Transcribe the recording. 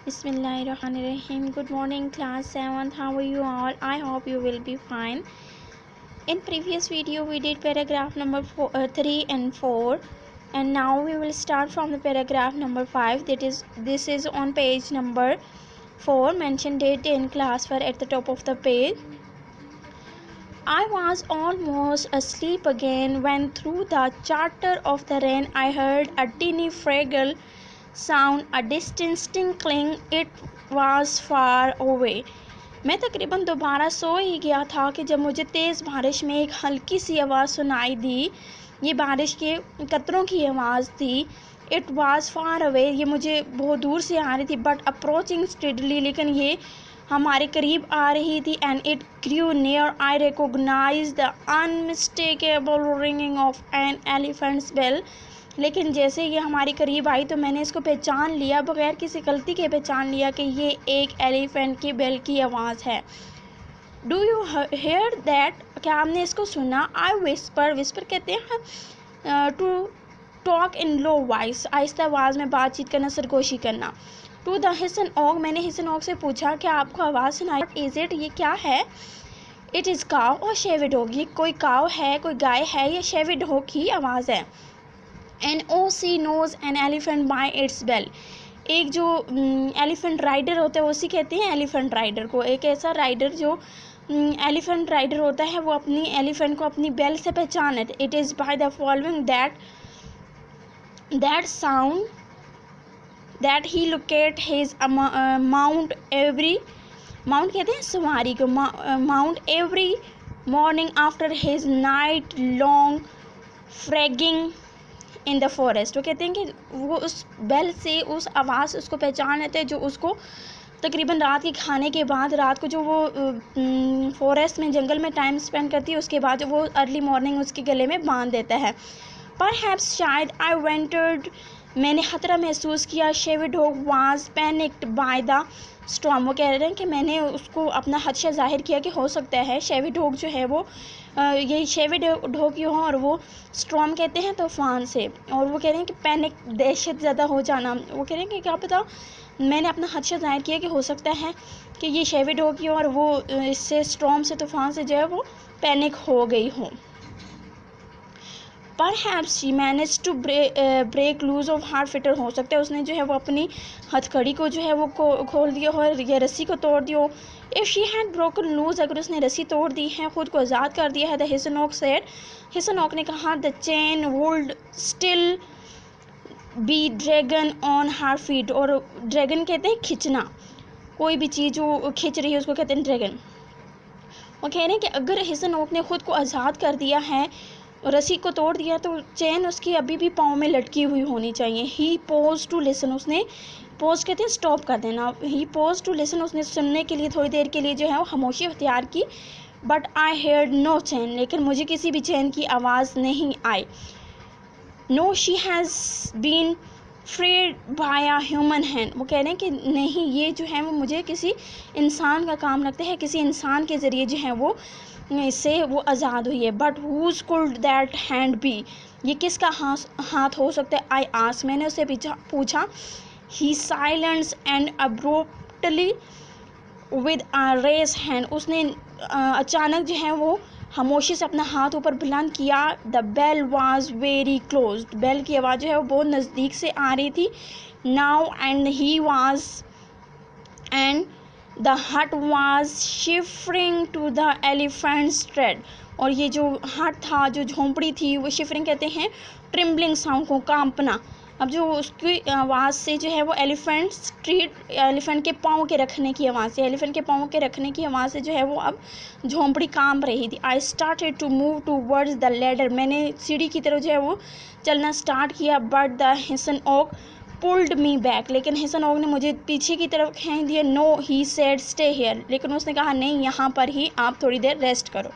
Bismillahirrahmanirrahim. Good morning, class 7th. How are you all? I hope you will be fine. In previous video, we did paragraph number 3 and 4, and now we will start from the paragraph number 5. This is on page number 4. Mentioned it in class 4 at the top of the page. I was almost asleep again when through the chatter of the rain I heard a tiny fragile sound, a distant tinkling. It was far away. मैं तकरीबन दोबारा सो ही गया था कि जब मुझे तेज़ बारिश में एक हल्की सी आवाज़ सुनाई दी. ये बारिश के कतरों की आवाज़ थी. इट वॉज फार अवे, ये मुझे बहुत दूर से आ रही थी. बट अप्रोचिंग स्टेडली, लेकिन ये हमारे करीब आ रही थी. And it grew near. I recognize the unmistakable ringing of an elephant's bell. लेकिन जैसे ये हमारे करीब आई तो मैंने इसको पहचान लिया, बगैर किसी गलती के पहचान लिया कि ये एक एलिफेंट की बेल की आवाज़ है. Do you hear that? क्या आपने इसको सुना? I whisper. विस्पर कहते हैं to talk in low voice, आहिस्ता आवाज़ में बातचीत करना, सरगोशी करना. To the Hisnaug. मैंने हिसन ऑग से पूछा क्या आपको आवाज़ सुनाई? Is it? ये क्या है? इट इज़ काव और शेविड हॉग. ये कोई काव है, कोई गाय है, ये शेविड हॉग की आवाज़ है. N O C knows an elephant by its bell. एक जो एलिफेंट राइडर होता है उसी कहते हैं एलिफेंट राइडर को. एक ऐसा राइडर जो एलिफेंट राइडर होता है वो अपनी एलिफेंट को अपनी बेल से पहचान है. It is by the following that sound that he locate his mount every. Mount कहते हैं सवारी को. Mount every morning after his night long fragging in the forest. वो कहते हैं कि वो उस बेल से उस आवाज़ उसको पहचान लेते हैं जो उसको तकरीबन रात के खाने के बाद, रात को जो वो फॉरेस्ट में जंगल में टाइम स्पेंड करती है, उसके बाद वो अर्ली मॉर्निंग उसके गले में बांध देता है. परहैप्स शायद. आई वेंटर्ड. मैंने खतरा महसूस किया. शेविड हॉग was panicked by the storm. वो कह रहे हैं कि मैंने उसको अपना खदशा जाहिर किया कि हो सकता है शेविड हॉग जो है वो ये शेविड हॉग ही हो और वो स्टॉर्म कहते हैं तूफ़ान से. और वो कह रहे हैं कि पैनिक, दहशत ज़्यादा हो जाना. वो कह रहे हैं कि क्या पता, मैंने अपना खदशा जाहिर किया कि हो सकता है कि ये शेविड हॉग ही हो और वो इससे स्टॉर्म से, तूफ़ान से जो है वो पैनिक हो गई हो. Perhaps she managed to break loose of her fitter. हो सकता है उसने जो है वो अपनी हथकड़ी को जो है वो खोल दिया हो या रस्सी को तोड़ दिया हो. If she had broken loose, अगर उसने रस्सी तोड़ दी है, खुद को आज़ाद कर दिया है. The Hisanok said. हिसनॉक ने कहा the chain would still be dragon on her feet. और ड्रैगन कहते हैं खिंचना, कोई भी चीज़ जो खिंच रही है उसको कहते हैं ड्रैगन. वो कह रहे हैं कि अगर हिसनॉक ने खुद को आज़ाद कर दिया है, रस्सी को तोड़ दिया, तो चैन उसकी अभी भी पाँव में लटकी हुई होनी चाहिए. ही पोज टू लिसन. उसने पोज कहते हैं स्टॉप कर देना. ही पोज टू लिसन. उसने सुनने के लिए थोड़ी देर के लिए जो है वो खामोशी अख्तियार की. But I heard no chain. लेकिन मुझे किसी भी चैन की आवाज़ नहीं आई. No she has been freed by a human hand. वो कह रहे हैं कि नहीं, ये जो है वो मुझे किसी इंसान का काम लगता है, किसी इंसान के ज़रिए जो है वो इससे वो आज़ाद हुई है. But whose could that hand be. ये किसका हाथ हो सकता है? I asked. मैंने उससे पूछा. He silence and abruptly with a raised hand. उसने अचानक जो है वो खामोशी से अपना हाथ ऊपर बुलंद किया. The bell was very close. Bell की आवाज़ जो है वो बहुत नज़दीक से आ रही थी. Now and he was and the hut was shivering to the elephant's tread. और ये जो हट था, जो झोंपड़ी थी, वो शिफरिंग कहते हैं ट्रिम्बलिंग साउंड को, कांपना. अब जो उसकी आवाज़ से जो है वो एलिफेंट के पाँव के रखने की आवाज़ से, एलिफेंट के पाँव के रखने की आवाज़ से जो है वो अब झोंपड़ी कांप रही थी. I started to move towards the ladder. मैंने सीढ़ी की तरफ जो है वो चलना स्टार्ट किया. But the Hisnaug pulled me back. लेकिन हिसनॉक ने मुझे पीछे की तरफ खींच दिया. No, he said stay here. लेकिन उसने कहा नहीं, यहाँ पर ही आप थोड़ी देर रेस्ट करो.